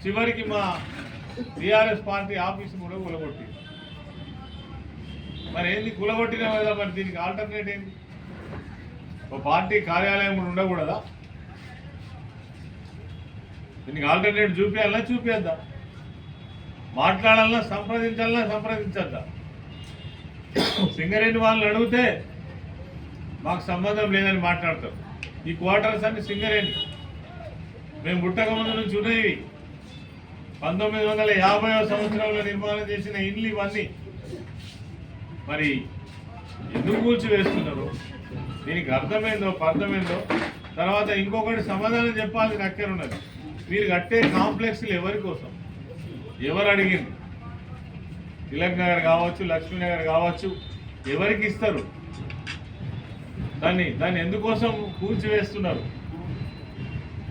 చివరికి మా TRS party office కూడా కూలగొట్టి. మరి ఏంది కూలగొట్టినా కదా, మరి దీనికి ఆల్టర్నేట్ ఏంది? ఒక పార్టీ కార్యాలయం కూడా ఉండకూడదా? దీనికి ఆల్టర్నేట్ చూపించాలన్నా చూపించద్దా? మాట్లాడాలన్నా సంప్రదించాలన్నా సంప్రదించద్దా? సింగరేణి వాళ్ళని అడిగితే మాకు సంబంధం లేదని మాట్లాడతారు. ఈ క్వార్టర్స్ అన్ని సింగరేణి, మేము పుట్టక ముందు నుంచి ఉన్నాయి. 1950వ సంవత్సరంలో నిర్మాణం చేసిన ఇండ్లు ఇవన్నీ. మరి ఎందుకు కూల్చివేస్తున్నారు? దీనికి అర్థమైందో అర్థమైందో తర్వాత ఇంకొకటి సమాధానం చెప్పాల్సిన అక్కరున్నది. మీరు కట్టే కాంప్లెక్స్లు ఎవరి కోసం, ఎవరు అడిగింది? తిలక్ నగర్ కావచ్చు, లక్ష్మీనగర్ కావచ్చు, ఎవరికి ఇస్తారు? దాన్ని ఎందుకోసం కూల్చివేస్తున్నారు?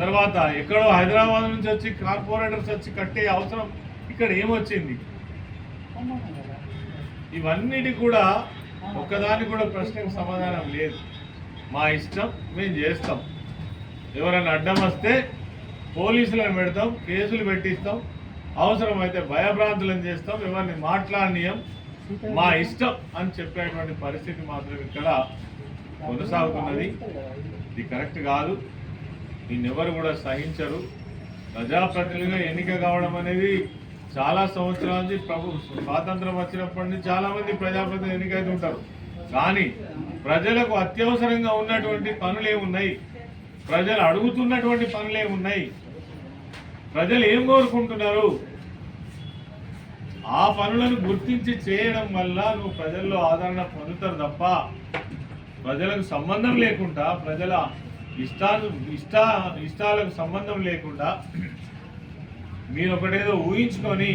తర్వాత ఎక్కడో హైదరాబాద్ నుంచి వచ్చి కార్పొరేటర్స్ వచ్చి కట్టే అవసరం ఇక్కడ ఏమొచ్చింది? ఇవన్నిటి కూడా ఒక్కదానికి కూడా ప్రశ్నకు సమాధానం లేదు. మా ఇష్టం, మేము చేస్తాం. ఎవరైనా అడ్డం వస్తే పోలీసులను పెడతాం, కేసులు పెట్టిస్తాం, అవసరమైతే భయభ్రాంతులను చేస్తాం, ఎవరిని మాట్లాడనీయం, మా ఇష్టం అని చెప్పేటువంటి పరిస్థితి మాత్రం ఇక్కడ కొనసాగుతున్నది. ఇది కరెక్ట్ కాదు. దీన్నెవరు కూడా సహించరు. ప్రజాప్రతినిధిగా ఎన్నిక కావడం అనేది చాలా సంవత్సరాల నుంచి స్వాతంత్రం వచ్చినప్పటి నుంచి చాలామంది ప్రజాప్రతినిధులు ఎన్నికైతే ఉంటారు. కానీ ప్రజలకు అత్యవసరంగా ఉన్నటువంటి పనులే ఉన్నాయి, ప్రజలు అడుగుతున్నటువంటి పనులే ఉన్నాయి, ప్రజలు ఏం కోరుకుంటున్నారు, ఆ పనులను గుర్తించి చేయడం వల్ల నువ్వు ప్రజల్లో ఆదరణ పొందుతారు తప్ప ప్రజలకు సంబంధం లేకుండా, ప్రజల ఇష్టాలకు సంబంధం లేకుండా మీరు ఒకటేదో ఊహించుకొని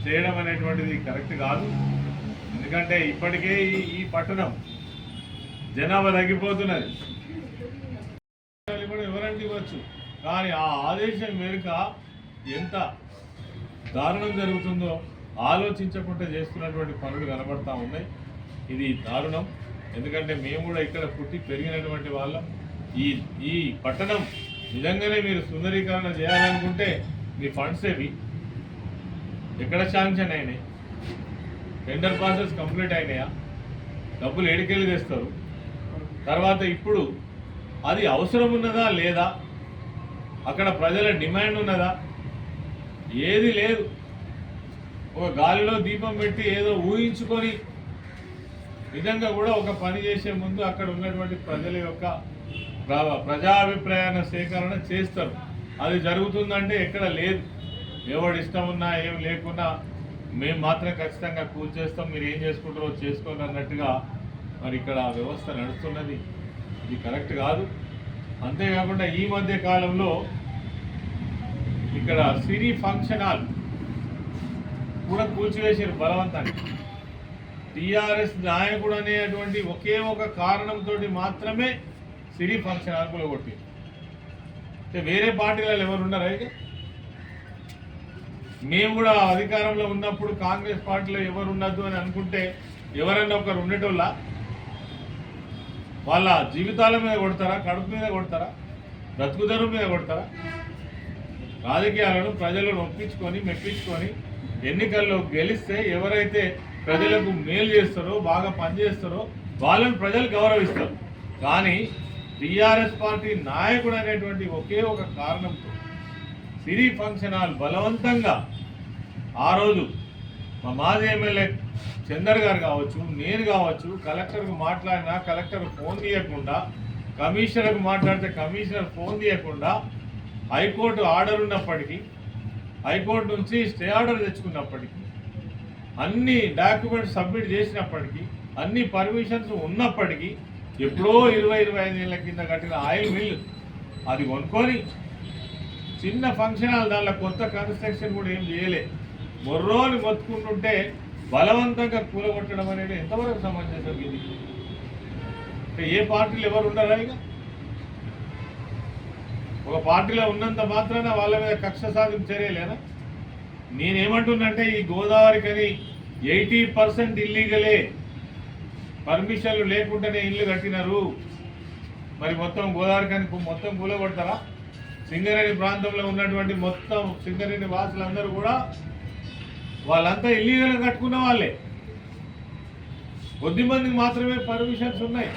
చేయడం అనేటువంటిది కరెక్ట్ కాదు. ఎందుకంటే ఇప్పటికే ఈ పట్టణం జనాభా తగ్గిపోతున్నది. కూడా ఎవరంటే ఇవ్వచ్చు, కానీ ఆ ఆదేశం మేరకు ఎంత దారుణం జరుగుతుందో ఆలోచించకుండా చేస్తున్నటువంటి పనులు కనబడతా ఉన్నాయి. ఇది దారుణం. ఎందుకంటే మేము కూడా ఇక్కడ పుట్టి పెరిగినటువంటి వాళ్ళం. ఈ పట్టణం నిజంగానే మీరు సుందరీకరణ చేయాలనుకుంటే మీ ఫండ్స్ ఏవి ఎక్కడ శాంక్షన్ అయినాయి? టెండర్ ప్రాసెస్ కంప్లీట్ అయినాయా? డబ్బులు ఏడికెళ్ళి తెస్తారు? తర్వాత ఇప్పుడు అది అవసరం ఉన్నదా లేదా? అక్కడ ప్రజల డిమాండ్ ఉన్నదా? ఏది లేదు. ఒక గాలిలో దీపం పెట్టి ఏదో ఊహించుకొని నిజంగా కూడా ఒక పని చేసే ముందు అక్కడ ఉన్నటువంటి ప్రజల యొక్క ప్రజాభిప్రాయాల సేకరణ చేస్తారు. అది జరుగుతుందంటే ఎక్కడ లేదు. ఎవడు ఇష్టం ఉన్నా ఏం లేకున్నా మేము మాత్రం ఖచ్చితంగా కూల్చేస్తాం, మీరు ఏం చేసుకుంటారో చేసుకోండి అన్నట్టుగా మరి ఇక్కడ వ్యవస్థ నడుస్తున్నది. ఇది కరెక్ట్ కాదు. అంతేకాకుండా ఈ మధ్య కాలంలో ఇక్కడ సిరి ఫంక్షన్ హాల్ కూడా కూల్చివేసారు బలవంతాన్ని. టీఆర్ఎస్ నాయకుడు అనేటువంటి ఒకే ఒక కారణంతో మాత్రమే సిరి ఫంక్షన్ హాల్ కూలగొట్టి. వేరే పార్టీలలో ఎవరు ఉన్నారా? ఇక మేము కూడా అధికారంలో ఉన్నప్పుడు కాంగ్రెస్ పార్టీలో ఎవరు ఉండద్దు అని అనుకుంటే ఎవరన్నా ఒకరు ఉండేటోళ్ళ వాళ్ళ జీవితాల మీద కొడతారా, కడుపు మీద కొడతారా, బ్రతుకుదరు మీద కొడతారా? రాజకీయాలను ప్రజలను ఒప్పించుకొని మెప్పించుకొని ఎన్నికల్లో గెలిస్తే ఎవరైతే ప్రజలకు మేలు చేస్తారో, బాగా పనిచేస్తారో వాళ్ళని ప్రజలు గౌరవిస్తారు. కానీ టీఆర్ఎస్ పార్టీ నాయకుడు అనేటువంటి ఒకే ఒక కారణంతో సిరి ఫంక్షన్ హాల్ బలవంతంగా ఆ రోజు మా మాజీ ఎమ్మెల్యే చందర్ గారు కావచ్చు, నేను కావచ్చు, కలెక్టర్కు మాట్లాడినా కలెక్టర్ ఫోన్ తీయకుండా, కమిషనర్కు మాట్లాడితే కమిషనర్ ఫోన్ తీయకుండా, హైకోర్టు ఆర్డర్ ఉన్నప్పటికీ, హైకోర్టు నుంచి స్టే ఆర్డర్ తెచ్చుకున్నప్పటికీ, అన్ని డాక్యుమెంట్స్ సబ్మిట్ చేసినప్పటికీ, అన్ని పర్మిషన్స్ ఉన్నప్పటికీ ఎప్పుడో 20-25 ఏళ్ళ కింద కట్టిన ఆయిల్ మిల్ అది కొనుక్కొని చిన్న ఫంక్షన్ హాల్ దానిలో కొత్త కన్స్ట్రక్షన్ కూడా ఏం చేయలే, మొర్రోని మొత్తుకుంటుంటే బలవంతంగా కూలగొట్టడం అనేది ఎంతవరకు సమంజసం? ఇది ఏ పార్టీలు ఎవరు ఉండరా? ఇక ఒక పార్టీలో ఉన్నంత మాత్రాన వాళ్ళ మీద కక్ష సాధింపు చర్యలేనా? నేనేమంటున్నంటే ఈ గోదావరికని 80% ఇల్లీగలే, పర్మిషన్లు లేకుండానే ఇల్లు కట్టినారు. మరి మొత్తం గోదావరికని మొత్తం కూలగొడతారా? సింగరేణి ప్రాంతంలో ఉన్నటువంటి మొత్తం సింగరేణి వాసులందరూ కూడా వాళ్ళంతా ఇల్లీగల్గా కట్టుకున్న వాళ్ళే. కొద్ది మందికి మాత్రమే పర్మిషన్స్ ఉన్నాయి.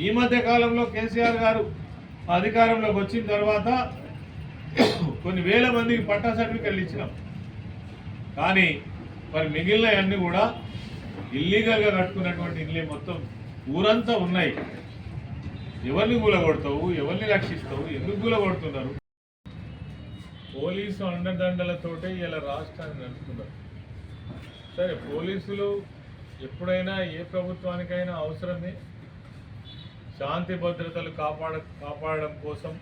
ఈ మధ్య కాలంలో కేసీఆర్ గారు అధికారంలోకి వచ్చిన తర్వాత కొన్ని వేల మందికి పట్టా సర్టిఫికెట్లు ఇచ్చినాం. కానీ మరి మిగిలిన అన్నీ కూడా ఇల్లీగల్గా కట్టుకున్నటువంటి ఇల్లు మొత్తం ఊరంతా ఉన్నాయి. ఎవరిని కూలగొడతావు, ఎవరిని రక్షిస్తావు, ఎందుకు కూలగొడుతున్నారు? పోలీసు అండదండలతోటే ఇలా రాష్ట్రాన్ని నడుపుతున్నారు. సరే, పోలీసులు ఎప్పుడైనా ఏ ప్రభుత్వానికైనా అవసరమే. శాంతి భద్రతలు కాపాడడం కోసం,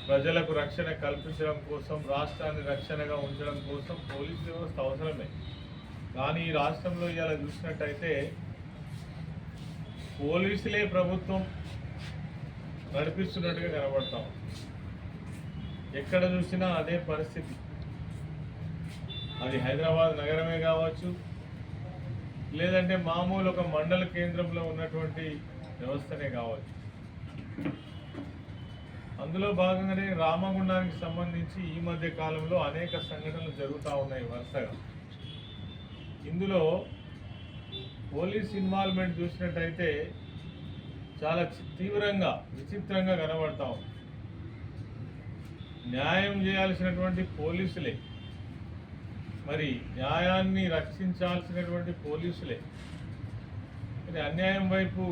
ప్రజలకు రక్షణ కల్పించడం కోసం, రాష్ట్రాన్ని రక్షణగా ఉంచడం కోసం పోలీసు వ్యవస్థ అవసరమే. కానీ ఈ రాష్ట్రంలో ఇలా చూసినట్టయితే పోలీసులే ప్రభుత్వం నడిపిస్తున్నట్టుగా కనబడతాం. ఎక్కడ చూసినా అదే పరిస్థితి. అది హైదరాబాద్ నగరమే కావచ్చు, లేదంటే మామూలు ఒక మండల కేంద్రంలో ఉన్నటువంటి వ్యవస్థనే కావచ్చు. అందులో భాగంగానే రామగుండానికి సంబంధించి ఈ మధ్య కాలంలో అనేక సంఘటనలు జరుగుతూ ఉన్నాయి వరుసగా. ఇందులో పోలీస్ ఇన్వాల్వ్మెంట్ చూసినట్టయితే చాలా తీవ్రంగా, విచిత్రంగా కనబడతాం. న్యాయం చేయాల్సినటువంటి పోలీసులే, మరి న్యాయాన్ని రక్షించాల్సినటువంటి పోలీసులే మరి అన్యాయం వైపు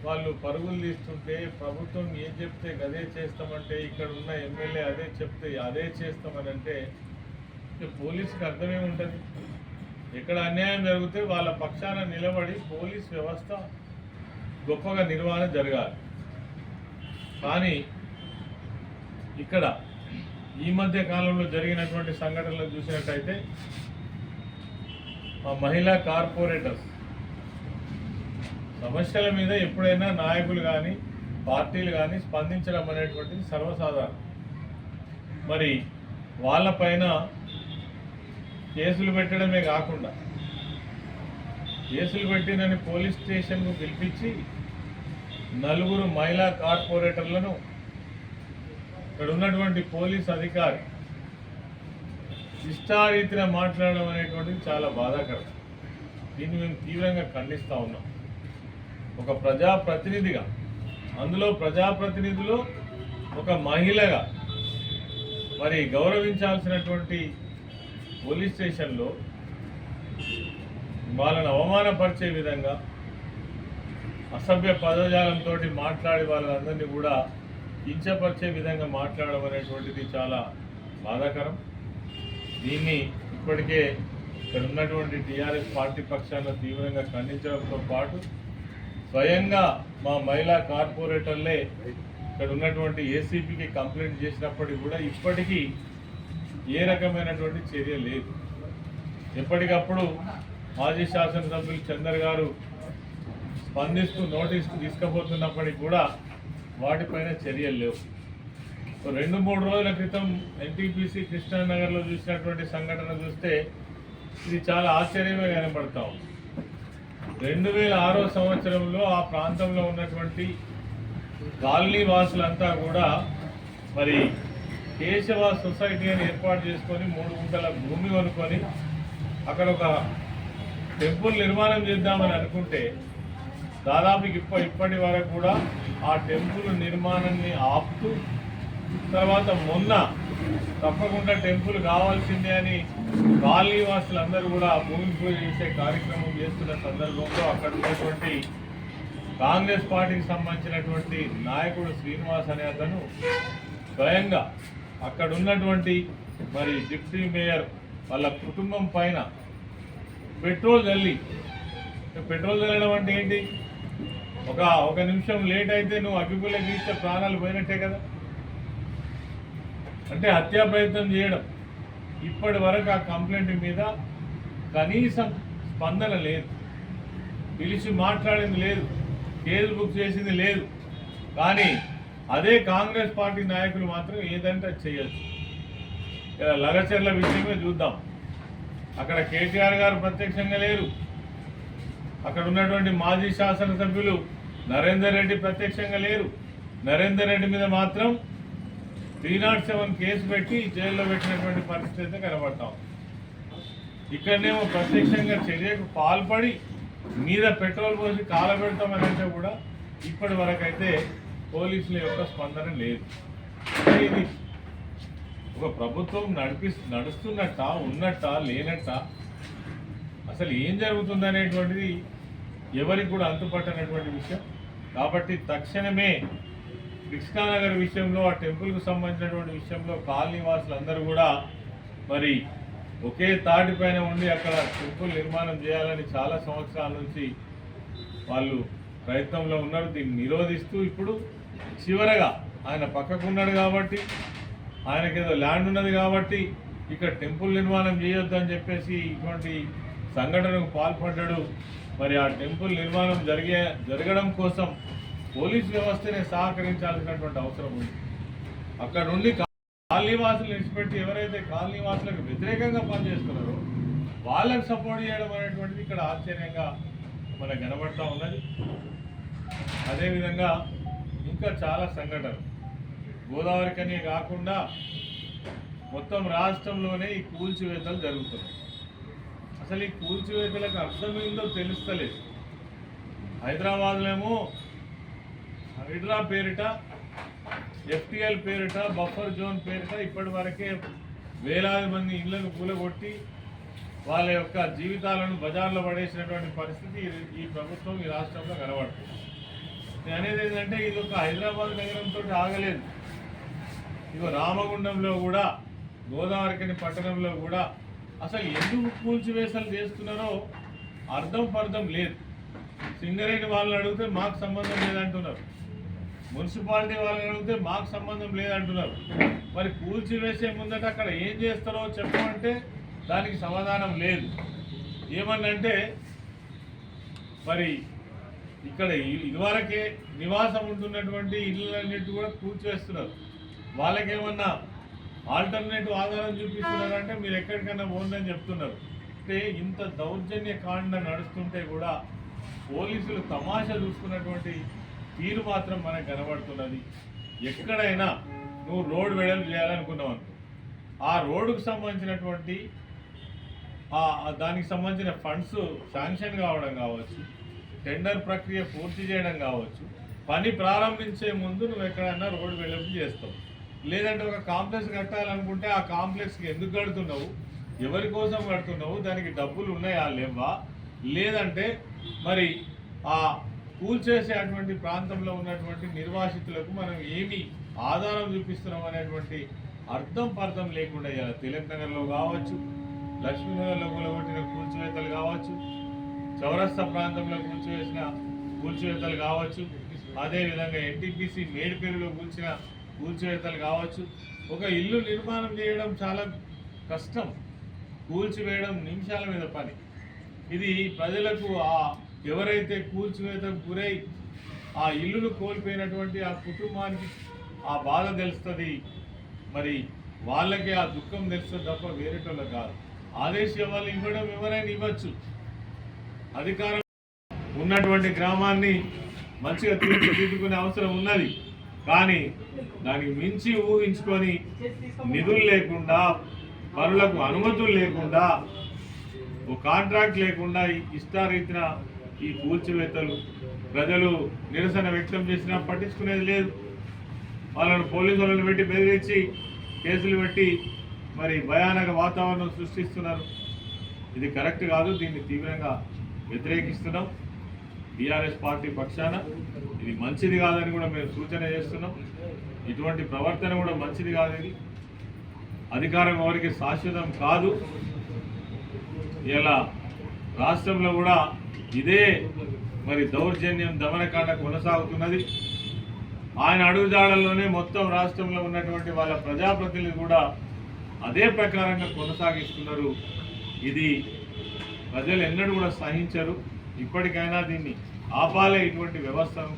వాళ్ళు పరుగులు తీస్తుంటే, ప్రభుత్వం ఏం చెప్తే అదే చేస్తామంటే, ఇక్కడ ఉన్న ఎమ్మెల్యే అదే చెప్తే అదే చేస్తామనంటే పోలీసుకి అర్థమే ఉంటుంది. ఎక్కడ అన్యాయం జరిగితే వాళ్ళ పక్షాన నిలబడి పోలీస్ వ్యవస్థ గొప్పగా నిర్వహణ జరగాలి. కానీ ఇక్కడ ఈ మధ్య కాలంలో జరిగినటువంటి సంఘటనలు చూసినట్టయితే మా మహిళా కార్పొరేటర్స్ సమస్యల మీద ఎప్పుడైనా నాయకులు కానీ పార్టీలు కానీ స్పందించడం అనేటువంటిది సర్వసాధారణం. మరి వాళ్ళపైన కేసులు పెట్టడమే కాకుండా, కేసులు పెట్టినని పోలీస్ స్టేషన్కు పిలిపించి నలుగురు మహిళా కార్పొరేటర్లను ఇక్కడ ఉన్నటువంటి పోలీస్ అధికారి ఇష్టారీతిన మాట్లాడడం అనేటువంటిది చాలా బాధాకరం. దీన్ని మేము తీవ్రంగా ఖండిస్తూ ఉన్నాం. ఒక ప్రజాప్రతినిధిగా, అందులో ప్రజాప్రతినిధులు ఒక మహిళగా మరి గౌరవించాల్సినటువంటి పోలీస్ స్టేషన్లో వాళ్ళని అవమానపరిచే విధంగా అసభ్య పదజాలంతో మాట్లాడి వాళ్ళందరినీ కూడా కించపరిచే విధంగా మాట్లాడడం అనేటువంటిది చాలా బాధాకరం. దీన్ని ఇప్పటికే ఇక్కడ ఉన్నటువంటి టీఆర్ఎస్ పార్టీ పక్షాన తీవ్రంగా ఖండించడంతో పాటు స్వయంగా మా మహిళా కార్పొరేటర్లే ఇక్కడ ఉన్నటువంటి ఏసీపీకి కంప్లైంట్ చేసినప్పటికీ కూడా ఇప్పటికీ ఏ రకమైనటువంటి చర్య లేదు. ఎప్పటికప్పుడు మాజీ శాసనసభ్యులు చందర్ గారు స్పందిస్తూ నోటీసుకు తీసుకుపోతున్నప్పటికీ కూడా వాటిపైన చర్యలు లేవు. 2-3 రోజుల క్రితం ఎన్టీపీసీ కృష్ణానగర్లో చూసినటువంటి సంఘటన చూస్తే ఇది చాలా ఆశ్చర్యంగా కనబడతా ఉంది. 2006 సంవత్సరంలో ఆ ప్రాంతంలో ఉన్నటువంటి కాలనీ వాసులంతా కూడా మరి కేశవ సొసైటీ అని ఏర్పాటు చేసుకొని 3 గుంటల భూమి కొనుక్కొని అక్కడ ఒక టెంపుల్ నిర్మాణం చేద్దామని అనుకుంటే దాదాపు ఇప్పటి వరకు కూడా ఆ టెంపుల్ నిర్మాణాన్ని ఆపుతూ, తర్వాత మొన్న తప్పకుండా టెంపుల్ కావాల్సిందే అని కాలనీ వాసులందరూ కూడా భూమి పూజ చేసే కార్యక్రమం చేస్తున్న సందర్భంలో అక్కడ ఉన్నటువంటి కాంగ్రెస్ పార్టీకి సంబంధించినటువంటి నాయకుడు శ్రీనివాస్ అనే అతను స్వయంగా అక్కడ ఉన్నటువంటి మరి డిప్యూటీ మేయర్ వాళ్ళ కుటుంబం పైన పెట్రోల్ చల్లడం అంటే ఏంటి? ఒక నిమిషం లేట్ అయితే నువ్వు అగ్గిపుల్ల గీస్తే ప్రాణాలు పోయినట్టే కదా. అంటే హత్యా ప్రయత్నం చేయడం. ఇప్పటి వరకు ఆ కంప్లైంట్ మీద కనీసం స్పందన లేదు, పిలిచి మాట్లాడింది లేదు, కేసు బుక్ చేసింది లేదు. కానీ అదే కాంగ్రెస్ పార్టీ నాయకులు మాత్రం ఏదంటే చేయొచ్చు. ఇలా లగచర్ల విషయమే చూద్దాం. అక్కడ కేటీఆర్ గారు ప్రత్యక్షంగా లేరు, అక్కడ ఉన్నటువంటి మాజీ శాసనసభ్యులు నరేందర్ రెడ్డి ప్రత్యక్షంగా లేరు. నరేందర్ రెడ్డి మీద మాత్రం 307 కేసు పెట్టి జైల్లో పెట్టినటువంటి పరిస్థితి అయితే కనబడతాం. ఇక్కడనేమో ప్రత్యక్షంగా చర్యకు పాల్పడి మీద పెట్రోల్ పోసి కాలబెడతామని అంటే కూడా ఇప్పటి వరకు అయితే పోలీసుల యొక్క స్పందన లేదు. ఇది ఒక ప్రభుత్వం నడుస్తున్నట్ట ఉన్నట్ట లేనట్ట అసలు ఏం జరుగుతుందనేటువంటిది ఎవరికి కూడా అంతుపట్టనటువంటి విషయం. కాబట్టి తక్షణమే కృష్ణానగర్ విషయంలో ఆ టెంపుల్కు సంబంధించినటువంటి విషయంలో కాలనీ వాసులందరూ కూడా మరి ఒకే తాటిపైన ఉండి అక్కడ టెంపుల్ నిర్మాణం చేయాలని చాలా సంవత్సరాల నుంచి వాళ్ళు ప్రయత్నంలో ఉన్నారు. దీన్ని నిరోధిస్తూ ఇప్పుడు చివరగా ఆయన పక్కకున్నాడు కాబట్టి, ఆయనకేదో ల్యాండ్ ఉన్నది కాబట్టి ఇక్కడ టెంపుల్ నిర్మాణం చేయొద్దు అని చెప్పేసి ఇటువంటి సంఘటనకు పాల్పడ్డాడు. మరి ఆ టెంపుల్ నిర్మాణం జరగడం కోసం పోలీస్ వ్యవస్థనే సహకరించాల్సినటువంటి అవసరం ఉంది. అక్కడ నుండి కాలనీవాసులు విడిచిపెట్టి ఎవరైతే కాలనీవాసులకు వ్యతిరేకంగా పనిచేస్తున్నారో వాళ్ళకు సపోర్ట్ చేయడం అనేటువంటిది ఇక్కడ ఆశ్చర్యంగా మనకు కనబడతా ఉన్నది. అదేవిధంగా ఇంకా చాలా సంఘటనలు గోదావరికనే కాకుండా మొత్తం రాష్ట్రంలోనే ఈ కూల్చివేతలు జరుగుతున్నాయి. అసలు ఈ కూల్చివేతలకు అర్థమైందో తెలుస్తలేదు. హైదరాబాద్లో హైడ్రా పేరిట, FTL పేరిట, బఫర్ జోన్ పేరిట ఇప్పటి వరకే వేలాది మంది ఇళ్లను కూలగొట్టి వాళ్ళ యొక్క జీవితాలను బజార్లో పడేసినటువంటి పరిస్థితి ఈ ప్రభుత్వం ఈ రాష్ట్రంలో కనబడుతుంది. నేను అనేది ఏంటంటే ఇది ఒక హైదరాబాద్ నగరంతో ఆగలేదు. ఇగో రామగుండంలో కూడా, గోదావరికని పట్టణంలో కూడా అసలు ఎందుకు కూల్చివేతలు చేస్తున్నారో అర్థం లేదు. సింగరేణి వాళ్ళని అడిగితే మాకు సంబంధం లేదంటున్నారు, మున్సిపాలిటీ వాళ్ళని అడిగితే మాకు సంబంధం లేదంటున్నారు. మరి కూల్చివేసే ముందట అక్కడ ఏం చేస్తారో చెప్పమంటే దానికి సమాధానం లేదు. ఏమన్నంటే మరి ఇక్కడ ఇదివరకే నివాసం ఉంటున్నటువంటి ఇళ్ళన్నిటి కూడా కూల్చివేస్తున్నారు. వాళ్ళకేమన్నా ఆల్టర్నేటివ్ ఆధారం చూపిస్తున్నారంటే మీరు ఎక్కడికైనా పోందని చెప్తున్నారు. అంటే ఇంత దౌర్జన్య కాండ నడుస్తుంటే కూడా పోలీసులు తమాషా చూసుకున్నటువంటి తీరు మాత్రం మనకు కనబడుతున్నది. ఎక్కడైనా నువ్వు రోడ్డు వెడల్పు చేయాలనుకున్నావు అనుకో, ఆ రోడ్డుకు సంబంధించినటువంటి దానికి సంబంధించిన ఫండ్స్ శాంక్షన్ కావడం కావచ్చు, టెండర్ ప్రక్రియ పూర్తి చేయడం కావచ్చు, పని ప్రారంభించే ముందు నువ్వు ఎక్కడైనా రోడ్డు వెడల్పు చేస్తావు. లేదంటే ఒక కాంప్లెక్స్ కట్టాలనుకుంటే ఆ కాంప్లెక్స్కి ఎందుకు కడుతున్నావు, ఎవరి కోసం కడుతున్నావు, దానికి డబ్బులు ఉన్నాయా లేవా, లేదంటే మరి ఆ కూల్చేసే అటువంటి ప్రాంతంలో ఉన్నటువంటి నిర్వాసితులకు మనం ఏమి ఆధారం చూపిస్తున్నాం అనేటువంటి అర్థం లేకుండా ఇలా తిలక్ నగర్లో కావచ్చు, లక్ష్మీనగర్లో కూలగొట్టిన కూల్చివేతలు కావచ్చు, చౌరస్తా ప్రాంతంలో కూల్చివేతలు కావచ్చు, అదేవిధంగా NTPC మేడిపల్లిలో కూల్చివేతలు కావచ్చు. ఒక ఇల్లు నిర్మాణం చేయడం చాలా కష్టం, కూల్చివేయడం నిమిషాల మీద పని. ఇది ప్రజలకు ఎవరైతే కూల్చివేతకు గురై ఆ ఇల్లును కోల్పోయినటువంటి ఆ కుటుంబానికి ఆ బాధ తెలుస్తుంది. మరి వాళ్ళకే ఆ దుఃఖం తెలుస్తుంది తప్ప వేరేటోళ్ళు కాదు. ఆదేశాలు ఇవ్వడం ఎవరైనా ఇవ్వచ్చు, అధికారం ఉన్నటువంటి గ్రామాన్ని మంచిగా తీర్చిదిద్దుకునే అవసరం ఉన్నది. కానీ దానికి మించి ఊహించుకొని నిధులు లేకుండా, పనులకు అనుమతులు లేకుండా, ఓ కాంట్రాక్ట్ లేకుండా ఇష్టారీతిన ఈ కూల్చివేతలు ప్రజలు నిరసన వ్యక్తం చేసినా పట్టించుకునేది లేదు. వాళ్ళను పోలీసు వాళ్ళని పెట్టి బెదిరించి కేసులు పెట్టి మరి భయానక వాతావరణం సృష్టిస్తున్నారు. ఇది కరెక్ట్ కాదు. దీన్ని తీవ్రంగా వ్యతిరేకిస్తున్నాం. టీఆర్ఎస్ పార్టీ పక్షాన ఇది మంచిది కాదని కూడా మేము సూచన చేస్తున్నాం. ఇటువంటి ప్రవర్తన కూడా మంచిది కాదు. ఇది అధికారం ఎవరికి శాశ్వతం కాదు. ఇలా రాష్ట్రంలో కూడా ఇదే మరి దౌర్జన్యం, దమనకాండ కొనసాగుతున్నది. ఆయన అడుగుజాడల్లోనే మొత్తం రాష్ట్రంలో ఉన్నటువంటి వాళ్ళ ప్రజాప్రతినిధులు కూడా అదే ప్రకారంగా కొనసాగిస్తున్నారు. ఇది ప్రజలు ఎన్నడూ కూడా సహించరు. ఇప్పటికైనా దీన్ని ఆపాలే ఇటువంటి వ్యవస్థను.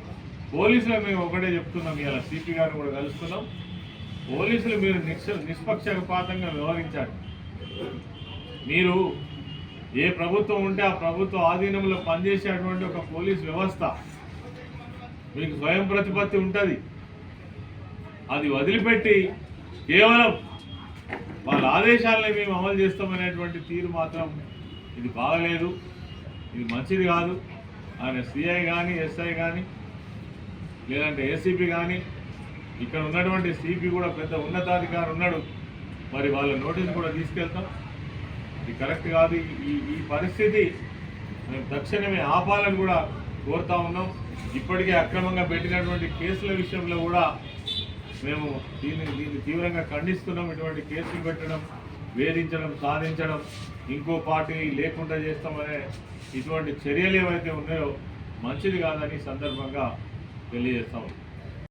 పోలీసులు మేము ఒకటే చెప్తున్నాం, ఇలా సిపి గారిని కూడా కలుస్తున్నాం. పోలీసులు మీరు నిష్పక్షపాతంగా వ్యవహరించాలి. మీరు ఏ ప్రభుత్వం ఉంటే ఆ ప్రభుత్వ ఆధీనంలో పనిచేసేటువంటి ఒక పోలీస్ వ్యవస్థ మీకు స్వయం ప్రతిపత్తి ఉంటుంది. అది వదిలిపెట్టి కేవలం వాళ్ళ ఆదేశాలని మేము అమలు చేస్తామనేటువంటి తీరు మాత్రం ఇది బాగలేదు, ఇది మంచిది కాదు. ఆయన సిఐ కానీ ఎస్ఐ కానీ లేదంటే ఏసీపీ కానీ ఇక్కడ ఉన్నటువంటి సిపి కూడా పెద్ద ఉన్నతాధికారి ఉన్నాడు, మరి వాళ్ళ నోటీస్ కూడా తీసుకెళ్తాం. ఇది కరెక్ట్ కాదు. ఈ పరిస్థితి మేము తక్షణమే ఆపాలని కూడా కోరుతా ఉన్నాం. ఇప్పటికే అక్రమంగా పెట్టినటువంటి కేసుల విషయంలో కూడా మేము దీన్ని తీవ్రంగా ఖండిస్తున్నాం. ఇటువంటి కేసులు పెట్టడం, వేధించడం, సాధించడం, ఇంకో పార్టీ లేకుండా చేస్తామనే ఇటువంటి చర్యలు ఏవైతే ఉన్నాయో మంచిది కాదని సందర్భంగా తెలియజేస్తాం.